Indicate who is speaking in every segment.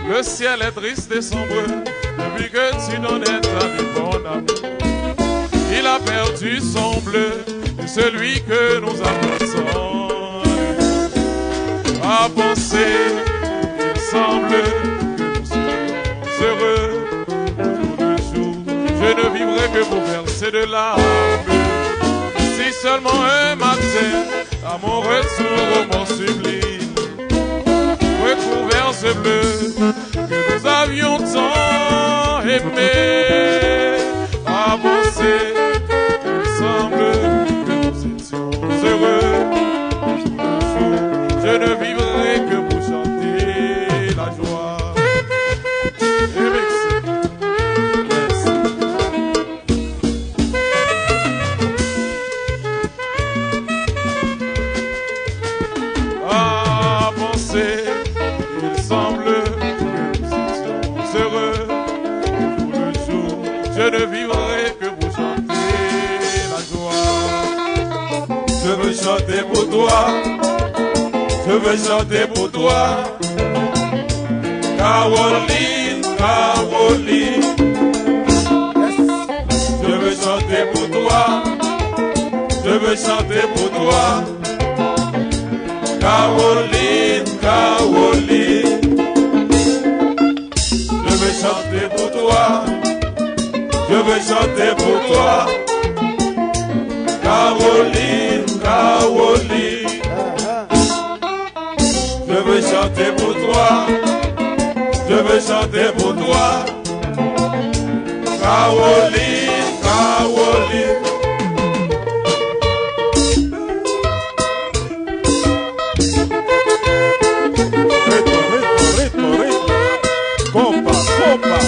Speaker 1: Le ciel est triste et sombre depuis que tu donnais ta vie, mon amour. Il a perdu son bleu, et celui que nous avons à penser. Il semble que nous serons heureux tout le jour. Je ne vivrai que pour verser de larmes. Si seulement un matin, à mon retour au mont sublime, recouvert ce bleu que nous avions tant aimé, avancer, il semble que nous étions heureux tout le jour. Je ne vivrai que pour chanter la joie. Et merci. Avancer, il semble que nous étions heureux tout le jour. Je ne vivrai que pour chanter la joie. Je veux chanter pour toi. Je veux chanter pour toi. Caroline, Caroline. Je veux chanter pour toi. Je veux chanter pour toi. Caroline, Caroline. Je veux chanter pour toi. Je veux chanter pour toi. Caroline, Caroline. Je veux chanter pour toi. Je veux chanter pour toi. Caroline, Caroline. Compa, compa.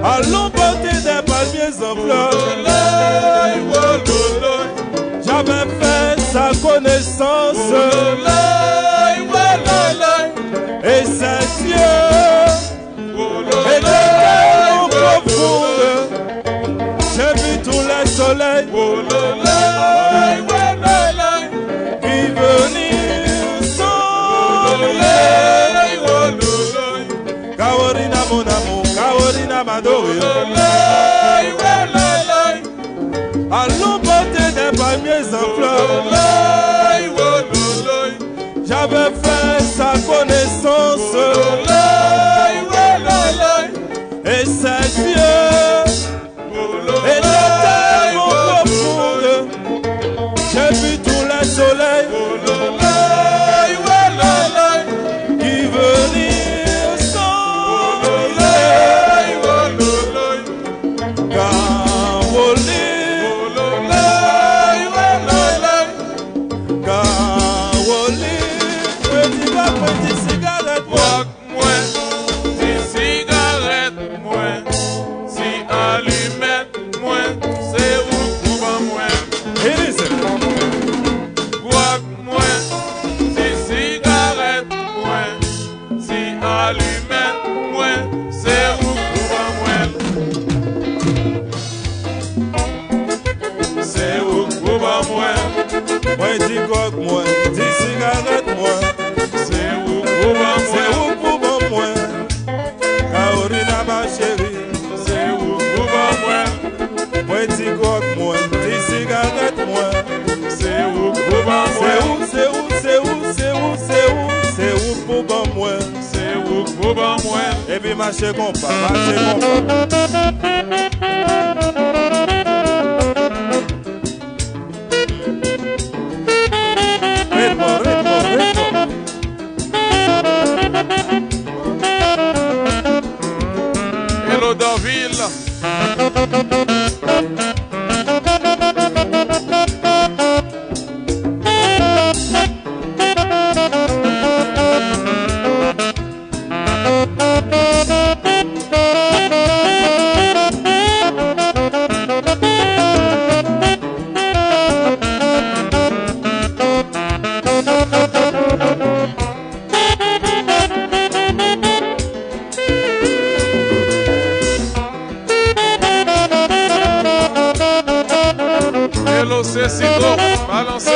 Speaker 2: Allons porter des palmiers en fleurs. J'avais fait sa connaissance et ses yeux étaient profonds. J'ai vu tous les soleils qui venir s'enlever. Caroline mon amour, Caroline ma dorée. Allons porter des palmiers en fleurs. J'avais fait sa connaissance et ses yeux étaient tellement profonds. J'ai vu tous les soleils qui venir s'enlever. Caroline, Élise.
Speaker 1: Guac moins, si cigarette moins, si allumette moins, c'est où pour moins. C'est où pour moins.
Speaker 2: Moi dis coq moi, dis cigarette moi.
Speaker 1: C'est où pour
Speaker 2: C'est
Speaker 1: moins.
Speaker 2: où pour moi? Carolina ma chérie.
Speaker 1: C'est où pour moins.
Speaker 2: Moi dis coq moi, dis cigarette moi.
Speaker 1: C'est où pour moins.
Speaker 2: C'est où, c'est où, c'est où, c'est où, c'est où, c'est où pour moi?
Speaker 1: C'est où pour moins.
Speaker 2: Et puis marcher compas, marcher compas. Rythme, rythme, rythme.
Speaker 1: Hello Daville. Hello Cécido, balancez.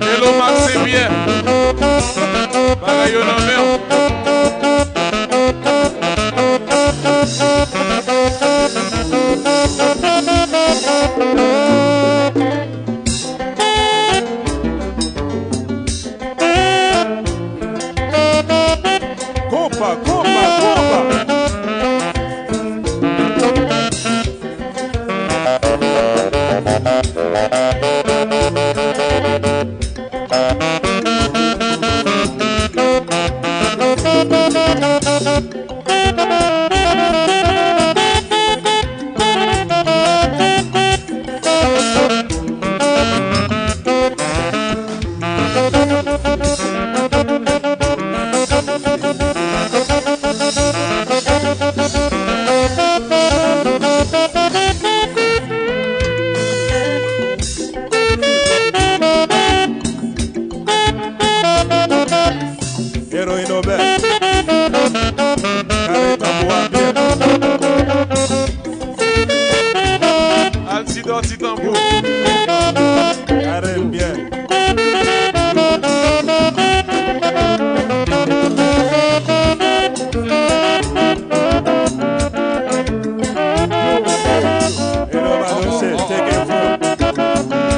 Speaker 1: Hello Maximien, pareil au nom.
Speaker 2: Compas, compas, compas. Héroïne Aubert. Carré tambour bien.
Speaker 1: Altidor Titambour.
Speaker 2: Carré bien. Hello Maroche, take it from.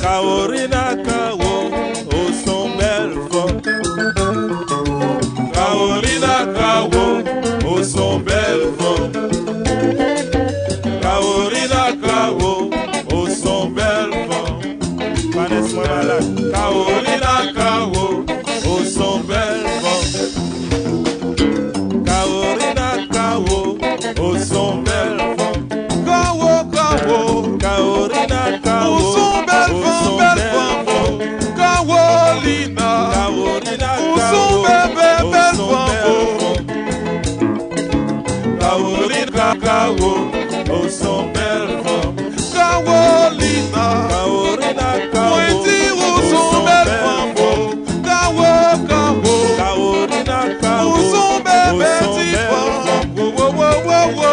Speaker 2: Carolina Kao, au son belle femme. Carolina Kao, au son belle femme. Carolina Kao, au son belle femme. Vanessa moi malade. Carolina Kao, au son belle femme. Carolina Kao, au son belle femme.
Speaker 1: Kawo, kawo.
Speaker 2: Carolina Kao,
Speaker 1: Au son belle femme, belle femme. Carolina.
Speaker 2: Carolina
Speaker 1: Au son belle, belle femme.
Speaker 2: Carolina Kao, au son belle femme.
Speaker 1: Carolina.
Speaker 2: Carolina Kao,
Speaker 1: Moi dire au son belle femme. Kawo, kawo.
Speaker 2: Carolina Kao,
Speaker 1: Au son belle,
Speaker 2: au
Speaker 1: belle
Speaker 2: son
Speaker 1: femme.
Speaker 2: belle
Speaker 1: Wo, wo, wo, wo, wo.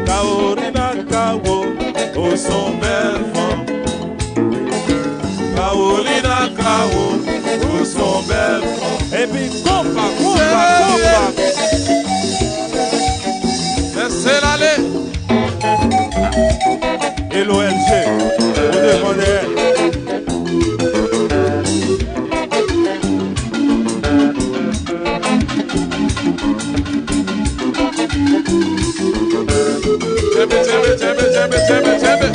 Speaker 2: Carolina Kao, au son belle femme. Carolina Kao, au son belle femme. Et puis compas, compas, compas.
Speaker 1: Laissez-la aller.
Speaker 2: Et l'ONG, vous demandez.
Speaker 1: Tchebe, tchebe, tchebe, tchebe, tchebe, tchebe.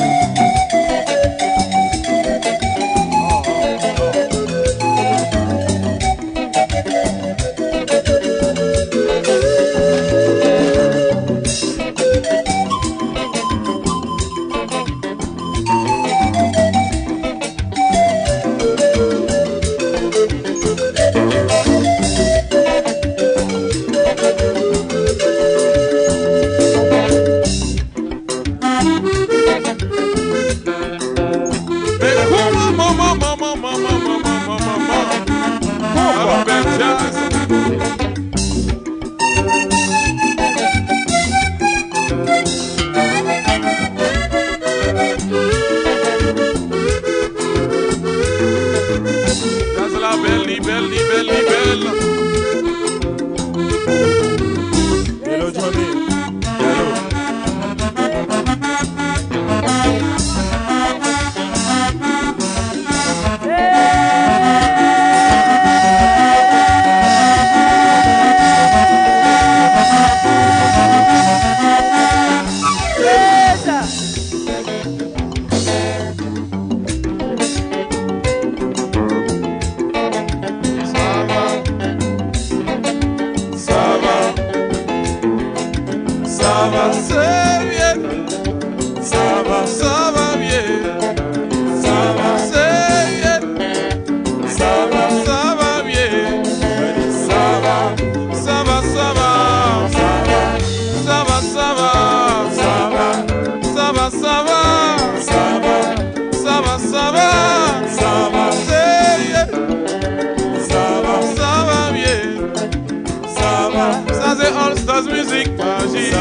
Speaker 1: Musique magique,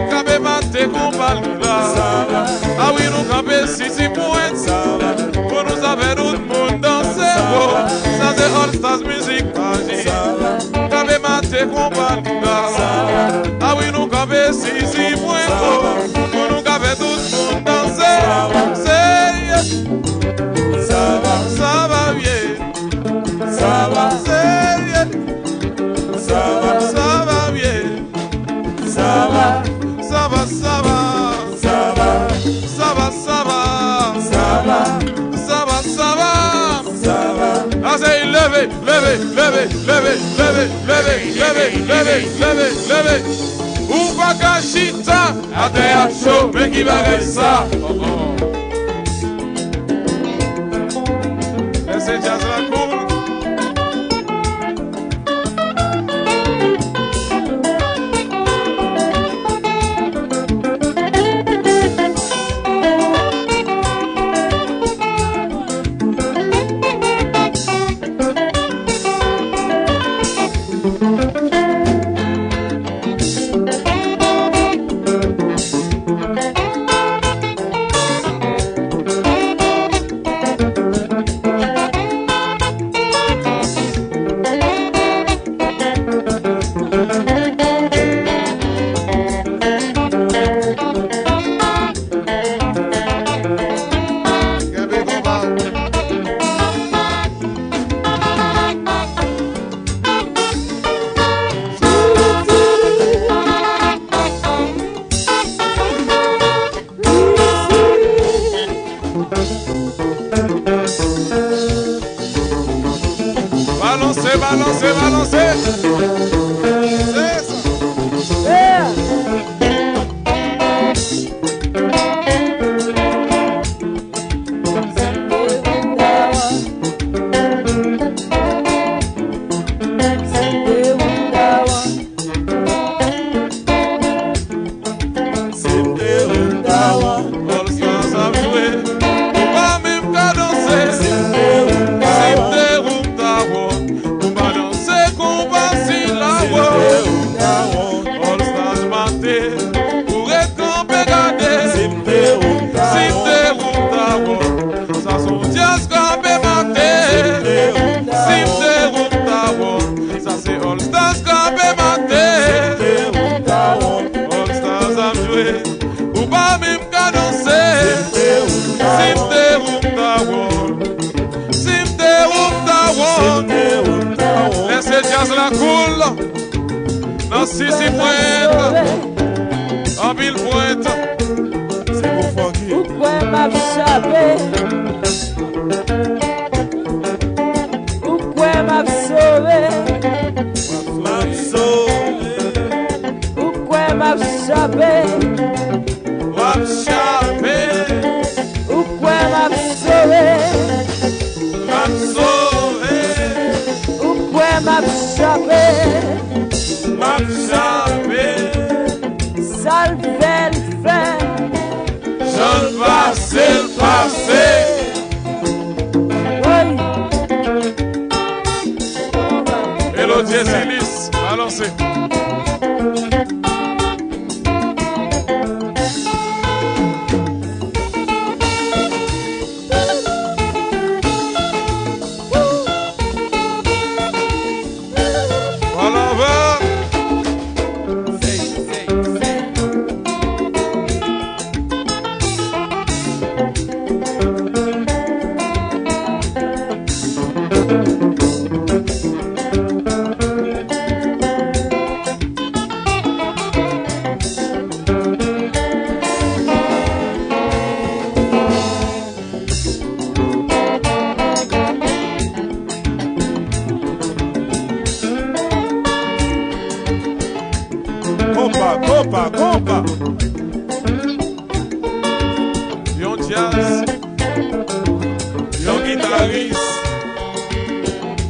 Speaker 1: cabe maté com balula. Ah oui, nous cabe si pointe, pour nous avoir tout le monde danser. Ça c'est All Stars Musique magique, cabe maté com balula. Ah oui, nous cabe si pointe, pour nous caber tout le monde danser. Ça va bien, ça va, ça va bien. Ça va, ça va, ça va, ça va, ça va, ça va, ça va, ça va, ça va, ça va. Ah c'est levé, levé, levé, levé, levé, levé, levé, levé, levé, levé. Ou pas cachita, à terre chaud, mais qui va faire ça? Laissez jazz la cour. Balancez, balancez, balancez. C'est ça. Yeah. La coule, dans six pointes, en ville pointe, c'est pour funky.
Speaker 3: Pourquoi m'a échappé? Pourquoi m'a sauvé? Pourquoi m'a échappé? Pourquoi m'a sauvé? M'a échappé, ça le fait le fait.
Speaker 1: Je le passé le passé.
Speaker 3: Oui.
Speaker 1: Et Claudier Silis, balancez.
Speaker 2: Compa.
Speaker 1: Yon jazz, yon guitariste.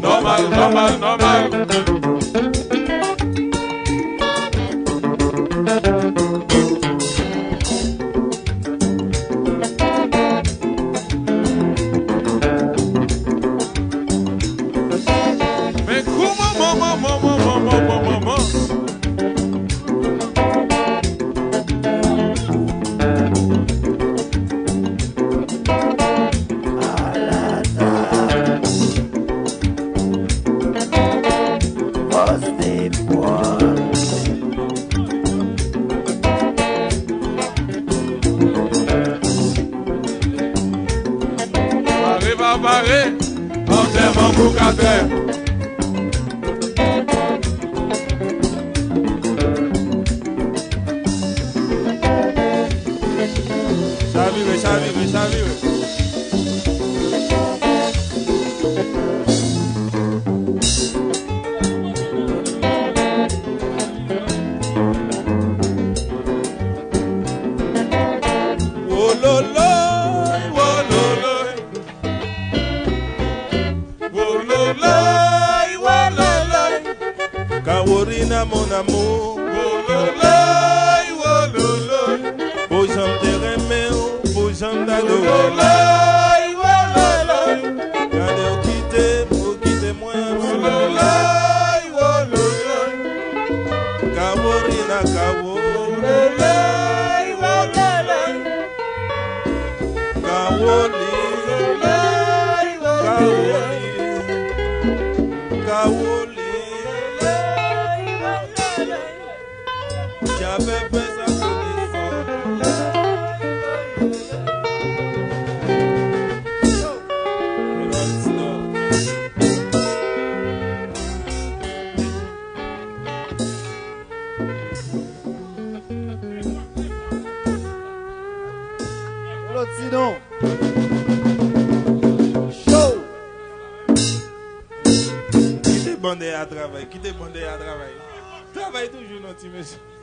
Speaker 1: Normal. Mais comment, maman. Barré, enterrement pour qu'à terre.
Speaker 2: Chavire. Kaworina mon amour, beau j'aime te remer, beau j'aime d'adorer. Gardez au quitter moi, Kaworina, j'avais fait ça pour
Speaker 4: L'autre sinon. Show.
Speaker 2: Qui te bandé à travailler? Travaille toujours, notre monsieur.